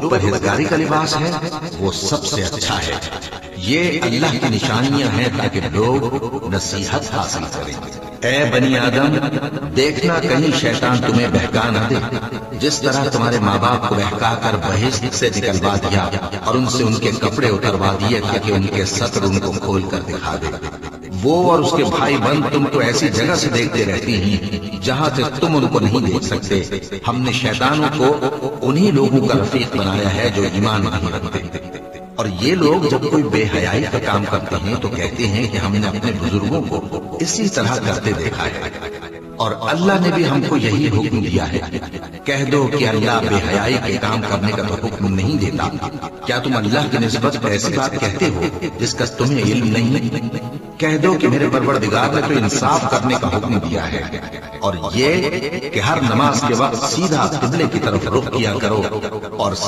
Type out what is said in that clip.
پرہیزگاری کا لباس ہے وہ سب سے اچھا ہے۔ یہ اللہ کی نشانیاں ہیں تاکہ لوگ نصیحت حاصل کریں۔ اے بنی آدم، دیکھنا کہیں شیطان تمہیں بہکا نہ دے، جس طرح تمہارے ماں باپ کو بہکا کر بہشت سے نکلوا دیا اور ان سے ان کے کپڑے اتروا دیے تاکہ ان کے سطر ان کو کھول کر دکھا دے۔ وہ اور اس کے بھائی بند تم کو ایسی جگہ سے دیکھتے رہتی ہیں جہاں سے تم ان کو نہیں دیکھ سکتے۔ ہم نے شیطانوں کو انہی لوگوں کا رفیق بنایا ہے جو ایمان نہیں رکھتے۔ اور یہ لوگ جب کوئی بے حیائی کا کام کرتے ہیں تو کہتے ہیں کہ ہم نے اپنے بزرگوں کو اسی طرح کرتے دیکھا ہے، اور اللہ نے بھی ہم کو یہی حکم دیا ہے۔ کہہ دو کہ اللہ بے حیائی کے کام کرنے کا تو حکم نہیں دیتا۔ کیا تم اللہ کی نسبت ایسی بات کہتے ہو جس کا تمہیں علم نہیں؟ کہہ دو کہ میرے پروردگار نے تو انصاف کرنے کا حکم دیا ہے، اور یہ کہ ہر نماز کے وقت سیدھا قبلے کی طرف رخ کیا کرو اور